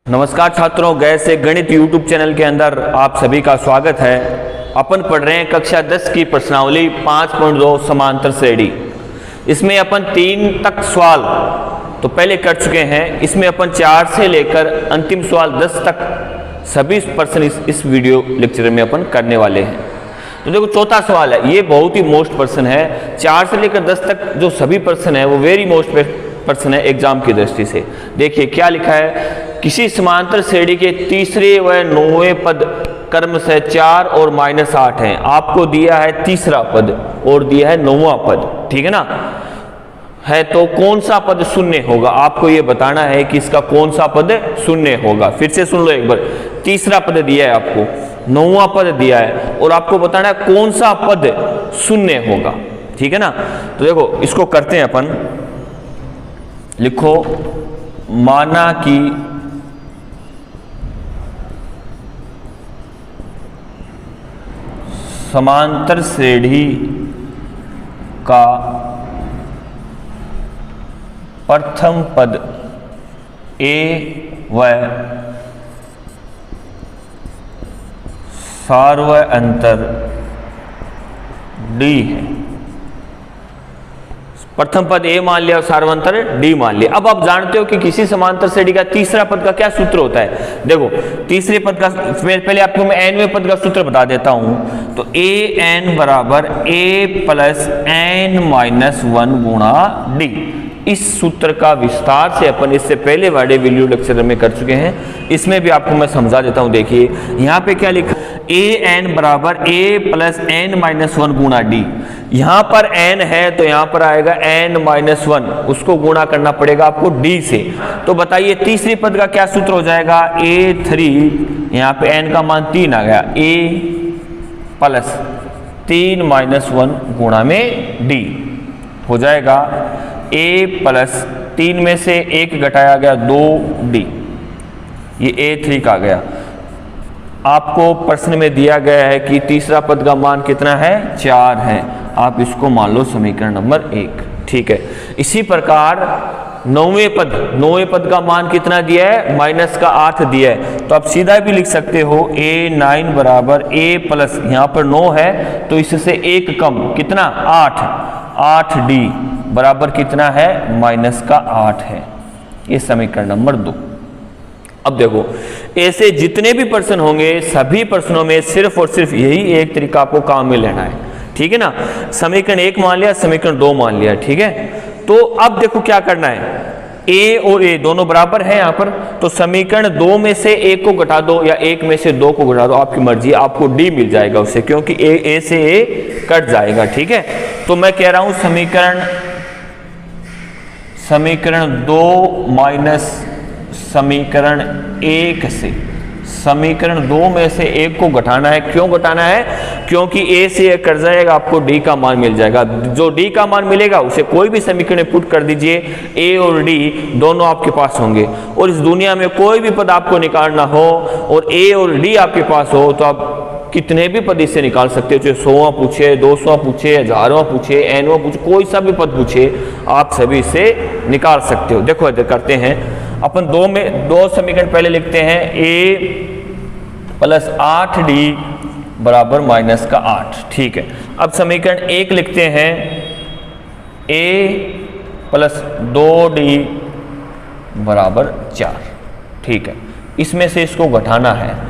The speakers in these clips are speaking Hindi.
नमस्कार छात्रों, गैस से गणित यूट्यूब चैनल के अंदर आप सभी का स्वागत है। अपन पढ़ रहे हैं कक्षा 10 की प्रश्नावली 5.2 समांतर श्रेणी। इसमें अपन 3 तक सवाल तो पहले कर चुके हैं। इसमें अपन 4 से लेकर अंतिम सवाल 10 तक सभी प्रश्न इस वीडियो लेक्चर में अपन करने वाले हैं। तो देखो, चौथा सवाल है, ये बहुत ही मोस्ट प्रश्न है। 4 से लेकर 10 तक जो सभी प्रश्न है वो वेरी मोस्ट प्रश्न है एग्जाम की दृष्टि से। देखिए क्या लिखा है, किसी समांतर श्रेणी के तीसरे व 9वें पद क्रम से 4 और -8 हैं। आपको दिया है तीसरा पद और दिया है 9वां पद, ठीक है ना, है तो कौन सा पद शून्य होगा। आपको ये बताना है कि इसका कौन सा पद शून्य होगा। फिर से सुन लो एक बार, तीसरा पद दिया है आपको, 9वां पद दिया है और आपको बताना है कौन सा पद शून्य होगा, ठीक है ना। तो देखो इसको करते हैं अपन। लिखो, माना कि समांतर श्रेणी का प्रथम पद A व सार्वअंतर D है। प्रथम पद A मान लिया और सार्वअंतर D मान लिया। अब आप जानते हो कि किसी समांतर श्रेणी का तीसरा पद का क्या सूत्र होता है। देखो, तीसरे पद का पहले आपको मैं nवें पद का सूत्र बता देता हूं। तो an बराबर a प्लस n-1 गुणा D। इस सूत्र का विस्तार से अपन इससे पहले वाले वीडियो लेक्चर में कर चुके हैं। इसमें भी आपको मैं समझा देता हूं। देखिए यहाँ पे क्या लिखा, an बराबर a प्लस n-1 गुणा D। यहाँ पर n है तो यहाँ पर आएगा n-1, उसको गुणा करना पड़ेगा आपको D से। तो बताइए तीसरे पद का क्या सूत्र हो जाएगा, a3, यहाँ पे n का मान 3 आ गया, a प्लस 3-1 गुणा में D हो जाएगा। a प्लस 3 में से 1 घटाया गया 2D, ये a3 का गया। आपको प्रश्न में दिया गया है कि तीसरा पद का मान कितना है, 4 है। आप इसको मान लो समीकरण नंबर 1, ठीक है। इसी प्रकार 9वें पद का मान कितना दिया है, -8 दिया है। तो आप सीधा भी लिख सकते हो a9 बराबर a प्लस, यहाँ पर 9 है तो इससे 1 कम कितना, 8D बराबर कितना है, -8 है। ये समीकरण नंबर 2। अब देखो, ऐसे जितने भी प्रश्न होंगे सभी प्रश्नों में सिर्फ और सिर्फ यही एक तरीका आपको काम में लेना है, ठीक है ना। समीकरण 1 मान लिया, समीकरण 2 मान लिया, ठीक है। तो अब देखो क्या करना है, a और a दोनों बराबर है यहाँ पर। तो समीकरण 2 में से 1 को घटा दो या 1 में से 2 को घटा दो, आपकी मर्जी, आपको D मिल जाएगा उससे, क्योंकि a से a कट जाएगा, ठीक है। तो मैं कह रहा हूं समीकरण 2 माइनस समीकरण 1 से, समीकरण 2 में से 1 को घटाना है। क्यों घटाना है, क्योंकि a से कट जाएगा, आपको D का मान मिल जाएगा। जो D का मान मिलेगा उसे कोई भी समीकरण में पुट कर दीजिए, a और D दोनों आपके पास होंगे। और इस दुनिया में कोई भी पद आपको निकालना हो और a और D आपके पास हो तो आप कितने भी पद इससे निकाल सकते हो। चाहे 100वां पूछे, 200वां पूछे, 1000वां पूछे, n वां पूछे, कोई सा भी पद पूछे आप सभी से निकाल सकते हो। देखो इधर करते हैं अपन, 2 समीकरण पहले लिखते हैं, a प्लस 8D बराबर -8, ठीक है। अब समीकरण 1 लिखते हैं, a प्लस 2D बराबर 4, ठीक है। इसमें से इसको घटाना है।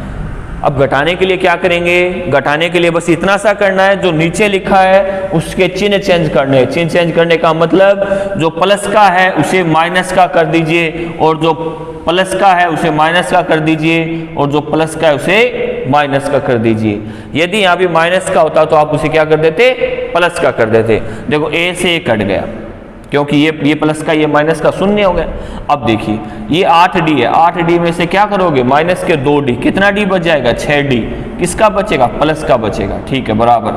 अब घटाने के लिए क्या करेंगे, घटाने के लिए बस इतना सा करना है, जो नीचे लिखा है उसके चिन्ह चेंज करने हैं। चिन्ह चेंज करने का मतलब, जो प्लस का है उसे माइनस का कर दीजिए और जो प्लस का है उसे माइनस का कर दीजिए और जो प्लस का है उसे माइनस का कर दीजिए। यदि यहाँ भी माइनस का होता तो आप उसे क्या कर देते, प्लस का कर देते। देखो a से a कट गया, क्योंकि ये प्लस का ये माइनस का शून्य हो गया। अब देखिए ये 8D है, 8D में से क्या करोगे, माइनस के 2D, कितना D बच जाएगा, 6D। किसका बचेगा, प्लस का बचेगा, ठीक है, बराबर।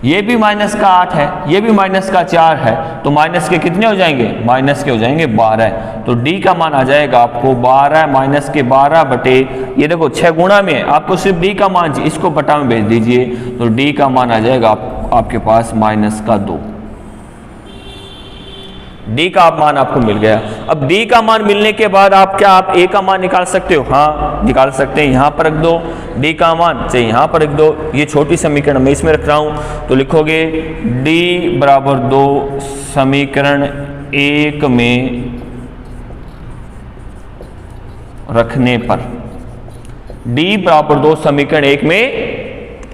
ये भी माइनस का 8 है, ये भी माइनस का 4 है, तो माइनस के कितने हो जाएंगे, माइनस के हो जाएंगे 12। तो D का मान आ जाएगा आपको 12 माइनस के 12 बटे, ये देखो 6 गुणा में आपको सिर्फ D का मान, इसको बटा में भेज दीजिए तो D का मान आ जाएगा आपके पास -2। डी का मान आपको मिल गया। अब डी का मान मिलने के बाद आप ए का मान निकाल सकते हो? हाँ निकाल सकते हैं। यहाँ पर रख दो डी का मान, चाहे यहाँ पर रख दो। ये छोटी समीकरण मैं इसमें रख रहा हूँ, तो लिखोगे डी बराबर 2 समीकरण 1 में रखने पर, डी बराबर 2 समीकरण 1 में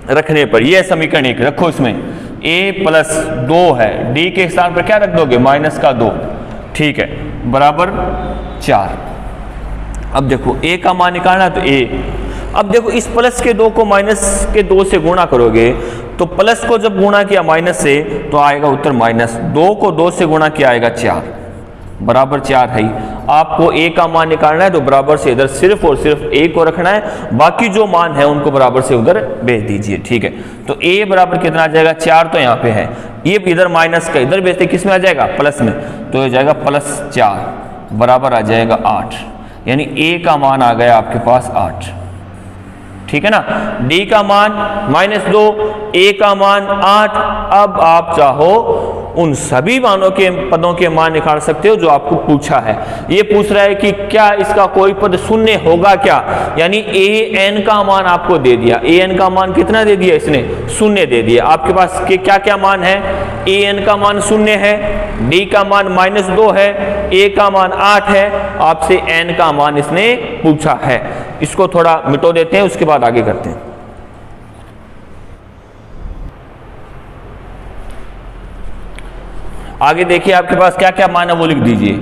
रखने पर, यह समीकरण 1 रखो, इसमें a प्लस 2 है, d के स्थान पर क्या रख दोगे? माइनस का 2, ठीक है, बराबर 4। अब देखो a का मान निकालना है तो a, अब देखो इस प्लस के 2 को माइनस के 2 से गुणा करोगे तो प्लस को जब गुणा किया माइनस से तो आएगा उत्तर माइनस, 2 को 2 से गुणा किया आएगा 4, बराबर 4 है। आपको a का मान निकालना है तो बराबर से इधर सिर्फ और सिर्फ a को रखना है, बाकी जो मान है उनको बराबर से उधर भेज दीजिए, ठीक है। तो a बराबर कितना आ जाएगा? 4 तो यहाँ पे है, ये इधर माइनस का इधर भेजते किस में आ जाएगा? प्लस में, तो ये जाएगा प्लस 4 बराबर आ जाएगा 8, यानी a का मान आ गया आपके पास 8, ठीक है ना। d का मान -2, a का मान 8। अब आप चाहो उन सभी मानों के पदों के मान निकाल सकते हो जो आपको पूछा है। ये पूछ रहा है कि क्या इसका कोई पद शून्य होगा क्या, यानी an का मान आपको दे दिया। an का मान कितना दे दिया इसने? शून्य दे दिया। आपके पास के क्या क्या मान है? an का मान 0 है, d का मान -2 है, a का मान 8 है, आपसे n का मान इसने पूछा है। इसको थोड़ा मिटो देते हैं, उसके बाद आगे करते हैं। आगे देखिए आपके पास क्या क्या मान है वो लिख दीजिए।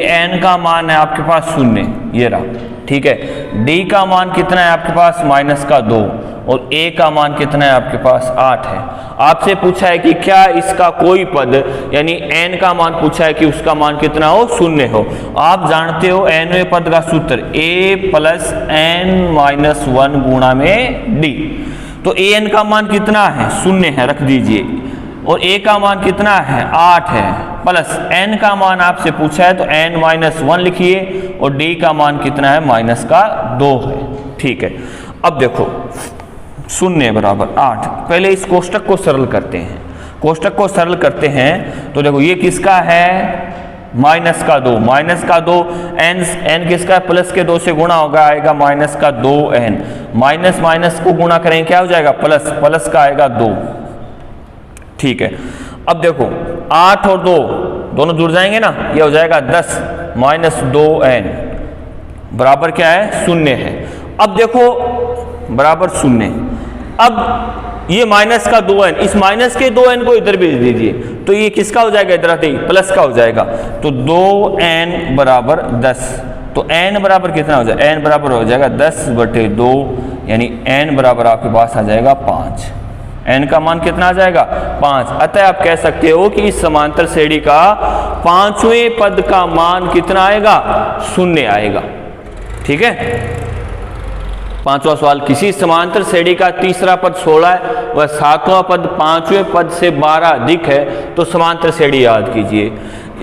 an का मान है आपके पास 0, ये रहा, ठीक है। d का मान कितना है आपके पास? -2, और a का मान कितना है आपके पास? 8 है। आपसे पूछा है कि क्या इसका कोई पद, यानी n का मान पूछा है कि उसका मान कितना हो? 0 हो। आप जानते हो nवें पद का सूत्र a प्लस n-1 गुणा में d, तो an का मान कितना है? 0 है, रख दीजिए, और a का मान कितना है? 8 है, प्लस n का मान आपसे पूछा है तो n-1 लिखिए, और d का मान कितना है? -2 है, ठीक है। अब देखो 0 बराबर 8, पहले इस कोष्टक को सरल करते हैं। कोष्टक को सरल करते हैं तो देखो ये किसका है? -2, -2, n किसका है? प्लस के 2 से गुणा होगा, आएगा -2n, माइनस माइनस को गुणा करेंगे क्या हो जाएगा? प्लस, प्लस का आएगा 2, ठीक है। अब देखो 8 और 2 दोनों जुड़ जाएंगे ना, ये हो जाएगा 10, -2n बराबर क्या है? 0 है। अब देखो बराबर 0, अब ये -2n, इस माइनस के 2n को इधर भेज दीजिए, तो ये किसका हो जाएगा? इधर आते ही प्लस का हो जाएगा, तो 2n बराबर 10, तो n बराबर कितना हो जाएगा? n बराबर हो जाएगा 10/2, यानी n बराबर आपके पास आ जाएगा 5। n का मान कितना आ जाएगा? 5। अतः आप कह सकते हो कि इस समांतर श्रेणी का 5वें पद का मान कितना आएगा? 0 आएगा, ठीक है। 5वां सवाल, किसी समांतर श्रेणी का तीसरा पद 16 है व 7वां पद 5वें पद से 12 अधिक है, तो समांतर श्रेणी याद कीजिए।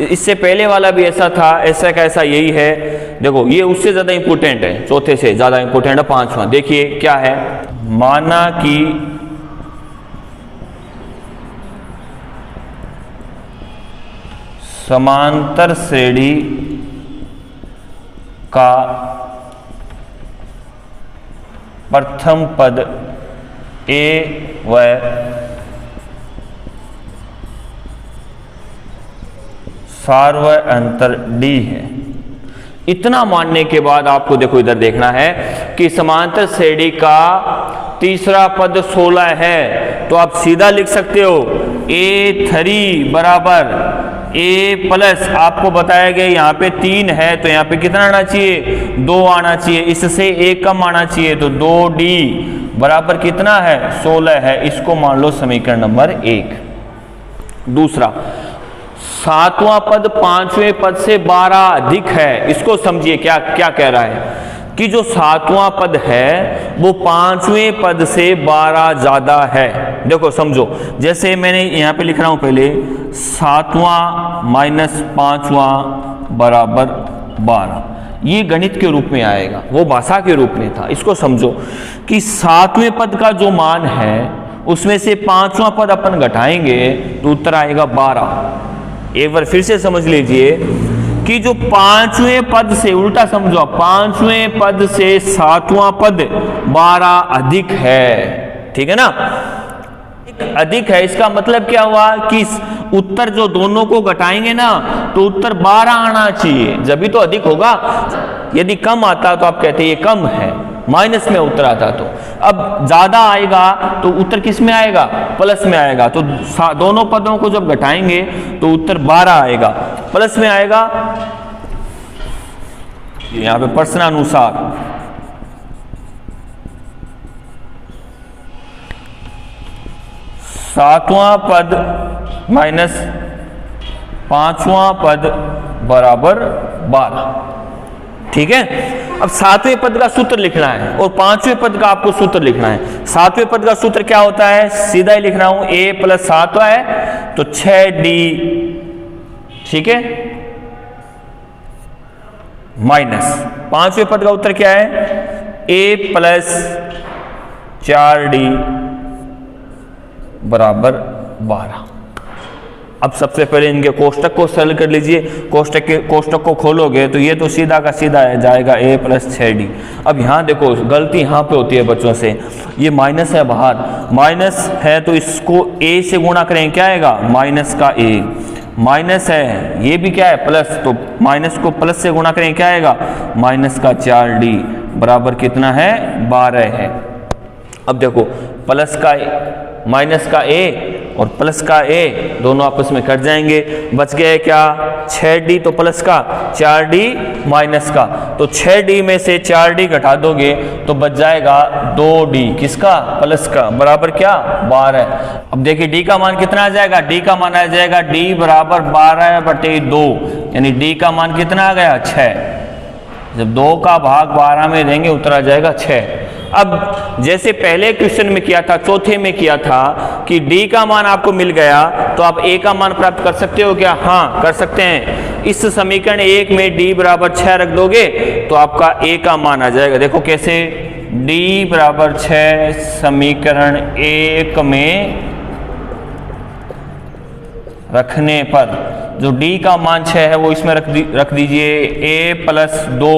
इससे पहले वाला भी ऐसा था, ऐसा कैसा यही है। देखो ये उससे ज्यादा इंपोर्टेंट है, चौथे से ज्यादा इंपोर्टेंट है 5वां। देखिए क्या है, माना कि समांतर श्रेणी का प्रथम पद a व सार्वअंतर d है। इतना मानने के बाद आपको देखो इधर देखना है कि समांतर श्रेणी का तीसरा पद 16 है, तो आप सीधा लिख सकते हो a3 बराबर a प्लस, आपको बताया गया यहाँ पे 3 है तो यहाँ पे कितना आना चाहिए? 2 आना चाहिए, इससे 1 कम आना चाहिए, तो 2d बराबर कितना है? 16 है। इसको मान लो समीकरण नंबर 1। दूसरा, 7वां पद 5वें पद से 12 अधिक है। इसको समझिए क्या क्या कह रहा है कि जो 7वां पद है वो 5वें पद से 12 ज्यादा है। देखो समझो, जैसे मैंने यहाँ पे लिख रहा हूं पहले 7वां माइनस 5वां बराबर 12, ये गणित के रूप में आएगा, वो भाषा के रूप में था। इसको समझो कि 7वें पद का जो मान है उसमें से 5वां पद अपन घटाएंगे तो उत्तर आएगा 12। एक बार फिर से समझ लीजिए कि जो पांचवें पद से, उल्टा समझो, पांचवें पद से सातवां पद 12 अधिक है, ठीक है ना, अधिक है। इसका मतलब क्या हुआ कि उत्तर जो दोनों को घटाएंगे ना तो उत्तर 12 आना चाहिए, जब भी तो अधिक होगा। यदि कम आता तो आप कहते ये कम है, माइनस में उत्तर आता तो। अब ज्यादा आएगा तो उत्तर किस में आएगा, प्लस में आएगा। तो दोनों पदों को जब घटाएंगे तो उत्तर 12 आएगा, प्लस में आएगा। यहां पे प्रश्नानुसार सातवां पद माइनस पांचवां पद बराबर 12, ठीक है। अब सातवें पद का सूत्र लिखना है और पांचवें पद का आपको सूत्र लिखना है। सातवें पद का सूत्र क्या होता है, सीधा ही लिख रहा हूं, a प्लस 7 है तो 6d, ठीक है, माइनस पांचवें पद का उत्तर क्या है, a प्लस 4d बराबर 12। अब सबसे पहले इनके कोष्टक को सरल कर लीजिए। कोष्टक को खोलोगे तो ये तो सीधा का सीधा है, जाएगा a प्लस 6d। अब यहाँ देखो गलती यहाँ पे होती है बच्चों से, ये माइनस है बाहर, माइनस है तो इसको a से गुणा करें, क्या आएगा, माइनस का a। माइनस है, ये भी क्या है, प्लस, तो माइनस को प्लस से गुणा करें, क्या आएगा, माइनस का 4d बराबर कितना है, 12 है। अब देखो प्लस का माइनस का a और प्लस का a दोनों आपस में कट जाएंगे, बच गया है क्या, 6d तो प्लस का, 4d माइनस का। तो 6d में से 4d घटा दोगे तो बच जाएगा 2d, किसका, प्लस का, बराबर क्या, 12। अब देखिए d का मान कितना आ जाएगा, d का मान आ जाएगा d बराबर 12/2, यानी d का मान कितना आ गया, 6। जब 2 का भाग 12 में देंगे उत्तर आ जाएगा 6। अब जैसे पहले क्वेश्चन में किया था, चौथे में किया था कि d का मान आपको मिल गया तो आप a का मान प्राप्त कर सकते हो क्या, हाँ कर सकते हैं। इस समीकरण 1 में d बराबर 6 रख दोगे तो आपका a का मान आ जाएगा। देखो कैसे, d बराबर 6 समीकरण 1 में रखने पर जो d का मान 6 है वो इसमें रख दीजिए, a प्लस 2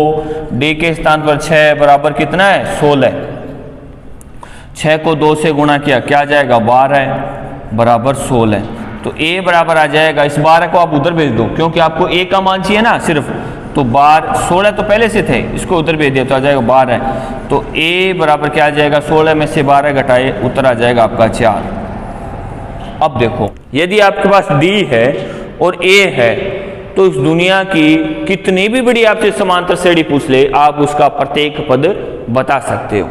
d के स्थान पर 6 बराबर कितना है, 16। 6 को 2 से गुणा किया, क्या जाएगा, 12 बराबर 16। तो a बराबर आ जाएगा, इस 12 को आप उधर भेज दो क्योंकि आपको a का मान चाहिए ना सिर्फ, तो 16 तो पहले से थे, इसको उधर भेज दिया तो आ जाएगा 12। तो a बराबर क्या आ जाएगा, 16 में से 12 घटाए, उत्तर आ जाएगा आपका 4। अब देखो यदि आपके पास d है और a है तो इस दुनिया की कितनी भी बड़ी आपसे समांतर श्रेणी पूछ ले, आप उसका प्रत्येक पद बता सकते हो,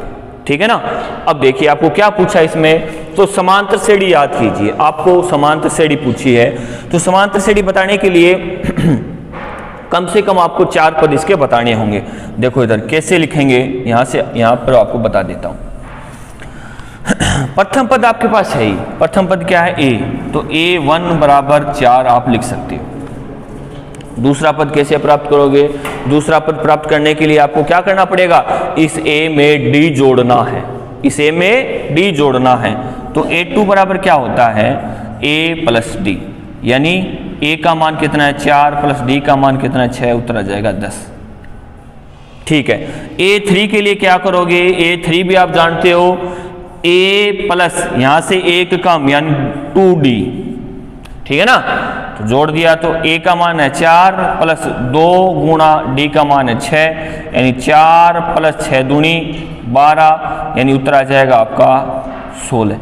ठीक है ना। अब देखिए आपको क्या पूछा इसमें, तो समांतर श्रेणी याद कीजिए, आपको समांतर श्रेणी पूछी है तो समांतर श्रेणी बताने के लिए कम से कम आपको 4 पद इसके बताने होंगे। देखो इधर कैसे लिखेंगे, यहां से यहां पर आपको बता देता हूं। प्रथम पद आपके पास है ही, प्रथम पद क्या है, a, तो a1 बराबर 4 आप लिख सकते हो। दूसरा पद कैसे प्राप्त करोगे, दूसरा पद प्राप्त करने के लिए आपको क्या करना पड़ेगा, इस a में d जोड़ना है, इस a में d जोड़ना है। तो a2 बराबर क्या होता है, a प्लस d, यानी a का मान कितना है, 4 प्लस d का मान कितना है, 6, उत्तर आ जाएगा 10, ठीक है। a3 के लिए क्या करोगे, a3 भी आप जानते हो, a प्लस यहां से 1 कम यानी 2d, ठीक है ना, तो जोड़ दिया तो a का मान है 4 प्लस 2 गुणा d का मान है 6, यानी 4 प्लस 6 दूनी 12, यानी उत्तर आ जाएगा आपका 16।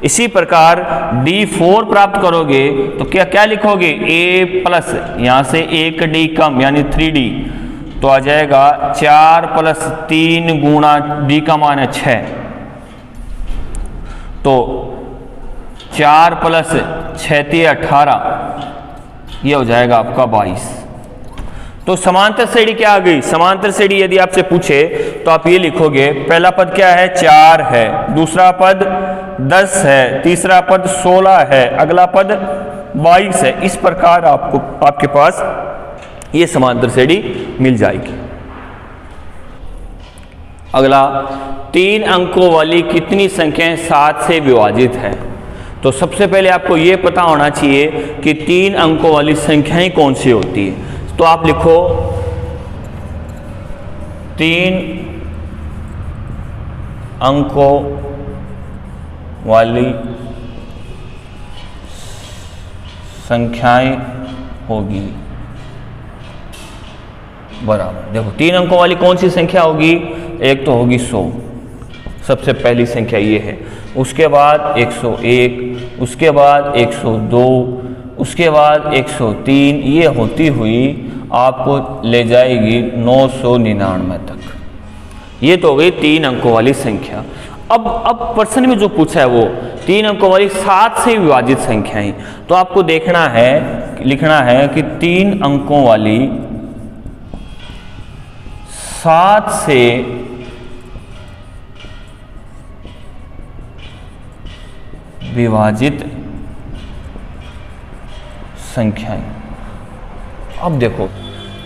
इसी प्रकार d4 प्राप्त करोगे तो क्या क्या लिखोगे, a प्लस यहां से 1d कम यानी 3d, तो आ जाएगा 4 प्लस 3 गुणा d का मान है 6, तो 4 प्लस 6 18, ये हो जाएगा आपका 22। तो समांतर श्रेणी क्या आ गई, समांतर श्रेणी यदि आपसे पूछे तो आप ये लिखोगे, पहला पद क्या है, 4 है, दूसरा पद 10 है, तीसरा पद 16 है, अगला पद 22 है। इस प्रकार आपको आपके पास ये समांतर श्रेणी मिल जाएगी। अगला, 3 अंकों वाली कितनी संख्याएं 7 से विभाजित है। तो सबसे पहले आपको ये पता होना चाहिए कि 3 अंकों वाली संख्याएं कौन सी होती है। तो आप लिखो 3 अंकों वाली संख्याएं होगी बराबर। देखो 3 अंकों वाली कौन सी संख्या होगी, एक तो होगी 100, सबसे पहली संख्या ये है, उसके बाद 101, उसके बाद 102, उसके बाद 103, ये होती हुई आपको ले जाएगी 999 तक। ये तो हो गई 3 अंकों वाली संख्या। अब प्रश्न में जो पूछा है वो 3 अंकों वाली 7 से विभाजित संख्याएं, तो आपको देखना है, लिखना है कि 3 अंकों वाली 7 से विभाजित संख्याएं। अब देखो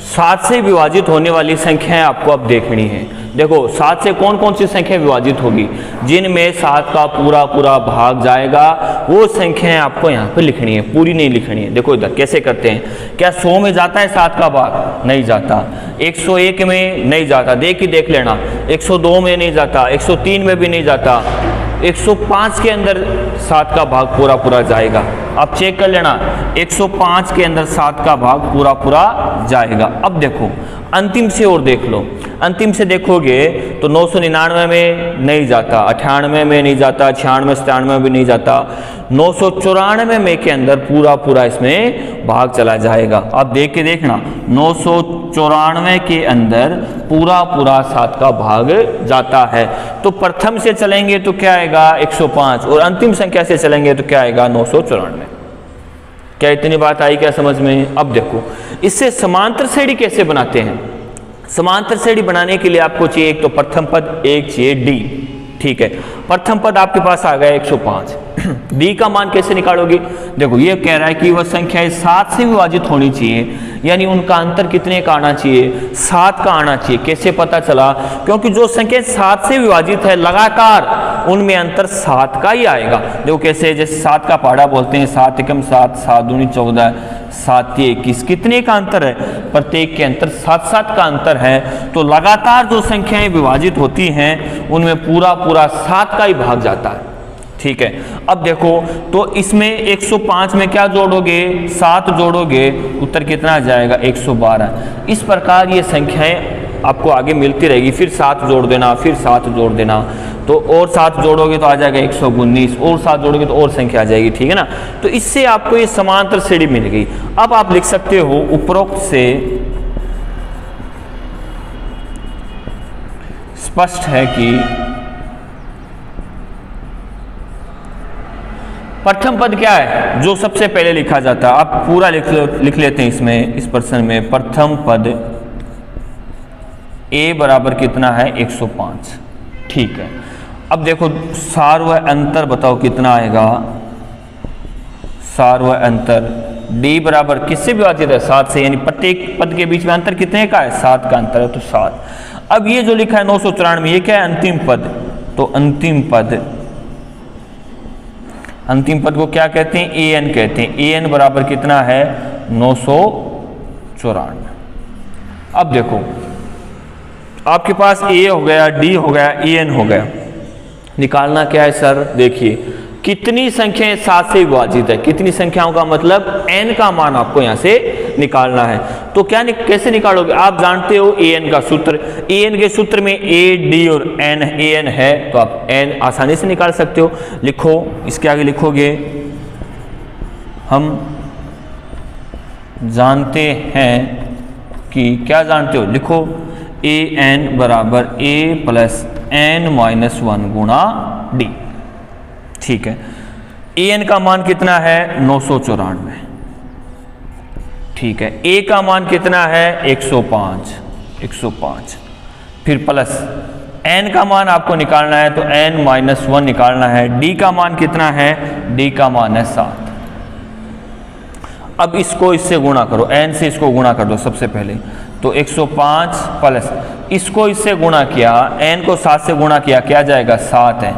7 से विभाजित होने वाली संख्याएं आपको अब देखनी है। देखो 7 से कौन कौन सी संख्या विभाजित होगी, जिनमें 7 का पूरा पूरा भाग जाएगा, वो संख्याएं आपको यहाँ पे लिखनी है, पूरी नहीं लिखनी है। देखो इधर कैसे करते हैं, क्या 100 में जाता है 7 का भाग? नहीं जाता। 101 में नहीं जाता, देख लेना। 102 में नहीं जाता, 103 में भी नहीं जाता, 105 के अंदर 7 का भाग पूरा पूरा जाएगा। आप चेक कर लेना, 105 के अंदर 7 का भाग पूरा पूरा जाएगा। अब देखो अंतिम से और देख लो, अंतिम से देखोगे तो 999 में नहीं जाता, 98 में नहीं जाता, 96 97 में भी नहीं जाता, 994 में के अंदर पूरा पूरा इसमें भाग चला जाएगा। अब देख के देखना, 994 के अंदर पूरा पूरा 7 का भाग जाता है। तो प्रथम से चलेंगे तो क्या आएगा 105, और अंतिम संख्या से चलेंगे तो क्या आएगा 994। क्या इतनी बात आई क्या समझ में? अब देखो इससे समांतर श्रेणी कैसे बनाते हैं। समांतर श्रेणी बनाने के लिए आपको चाहिए एक तो प्रथम पद, एक चाहिए डी। ठीक है, प्रथम पद आपके पास आ गया 105, डी का मान कैसे निकालोगे? देखो ये कह रहा है कि वह संख्याएं 7 से विभाजित होनी चाहिए, यानी उनका अंतर कितने का आना चाहिए? 7 का आना चाहिए। कैसे पता चला? क्योंकि जो संख्या 7 से विभाजित है लगातार उनमें अंतर 7 का ही आएगा। देखो कैसे, जैसे 7 का पहाड़ा बोलते हैं, 7 एकम 7, 7 दूनी 14, 7 तिये 21, कितने का अंतर है? प्रत्येक के अंतर 7 का अंतर है। तो लगातार जो संख्याएं विभाजित होती हैं उनमें पूरा पूरा 7 का ही भाग जाता है। ठीक है, अब देखो तो इसमें 105 में क्या जोड़ोगे? 7 जोड़ोगे, उत्तर कितना आ जाएगा? 112। इस प्रकार ये संख्याएं आपको आगे मिलती रहेगी, फिर 7 जोड़ देना, फिर 7 जोड़ देना, तो और 7 जोड़ोगे तो आ जाएगा 119, और 7 जोड़ोगे तो और संख्या आ जाएगी। ठीक है ना, तो इससे आपको ये समांतर श्रेणी मिल गई। अब आप लिख सकते हो उपरोक्त से स्पष्ट है कि प्रथम पद क्या है जो सबसे पहले लिखा जाता है। आप पूरा लिख लेते हैं इसमें, इस प्रश्न में प्रथम पद a बराबर कितना है? 105। ठीक है, अब देखो सार्व अंतर बताओ कितना आएगा? सार्व अंतर d बराबर किससे विभाजित है? 7 से, यानी प्रत्येक पद के बीच में अंतर कितने का है? 7 का अंतर है, तो 7। अब ये जो लिखा है 994, ये क्या है? अंतिम पद। तो अंतिम पद को क्या कहते हैं? an कहते हैं। an बराबर कितना है? 994। अब देखो आपके पास a हो गया, d हो गया, an हो गया, निकालना क्या है सर? देखिए कितनी संख्याएं 7 से विभाजित है, कितनी संख्याओं का मतलब n का मान आपको यहां से निकालना है। तो कैसे निकालोगे? आप जानते हो an का सूत्र, an के सूत्र में a, d और an है, तो आप n आसानी से निकाल सकते हो। लिखो, इसके आगे लिखोगे हम जानते हैं कि, क्या जानते हो? लिखो an बराबर a प्लस n-1 गुणा d। ठीक है, an का मान कितना है? 994। ठीक है, a का मान कितना है? 105। फिर प्लस n का मान आपको निकालना है, तो n-1 निकालना है। d का मान कितना है? d का मान है 7। अब इसको इससे गुणा करो, n से इसको गुणा कर दो सबसे पहले, तो 105 प्लस इसको इससे गुणा किया, n को 7 से गुणा किया, क्या जाएगा? 7 है।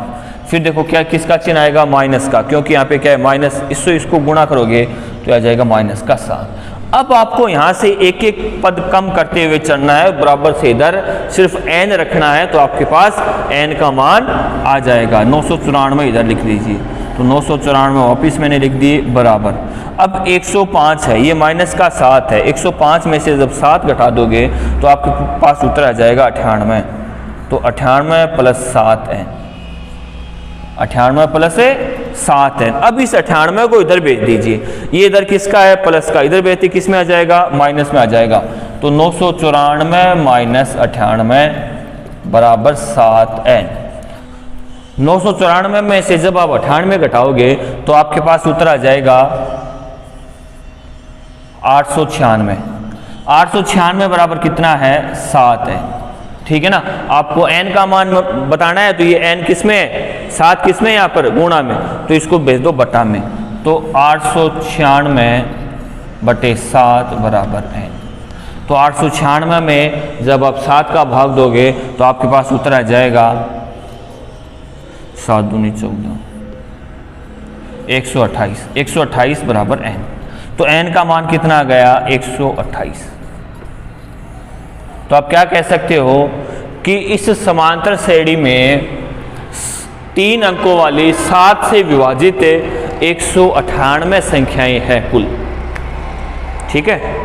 फिर देखो क्या किसका चिन्ह आएगा, माइनस का, क्योंकि यहाँ पे क्या है माइनस, इसको गुणा करोगे तो आ जाएगा माइनस का 7। अब आपको यहाँ से एक एक पद कम करते हुए चलना है, बराबर से इधर सिर्फ n रखना है, तो आपके पास n का मान आ जाएगा 994, इधर लिख लीजिए। तो 994 वापिस मैंने लिख दिए बराबर। अब 105 है, ये माइनस का 7 है, 105 में से जब 7 घटा दोगे तो आपके पास उत्तर आ जाएगा 98। तो 98 प्लस 7 है, 98 प्लस 7 है। अब इस 98 को इधर भेज दीजिए, ये इधर किसका है, प्लस का, इधर भेजते किस में आ जाएगा, माइनस में आ जाएगा। तो 994 माइनस 98 बराबर 7n। 994 में से जब आप 98 घटाओगे तो आपके पास उत्तर आ जाएगा 896। 896 बराबर कितना है, 7 है। ठीक है ना, आपको n का मान बताना है, तो ये n किस में है, 7 किस में, यहाँ पर गुणा में, तो इसको भेज दो बटा में। तो 896 बटे 7 बराबर n। तो 896 में जब आप 7 का भाग दोगे तो आपके पास उत्तर आ जाएगा 7 दूनी 14, 128। 128 बराबर n। तो n का मान कितना आ गया, 128। तो आप क्या कह सकते हो कि इस समांतर श्रेणी में 3 अंकों वाली 7 से विभाजित 198 संख्याएं हैं कुल। ठीक है।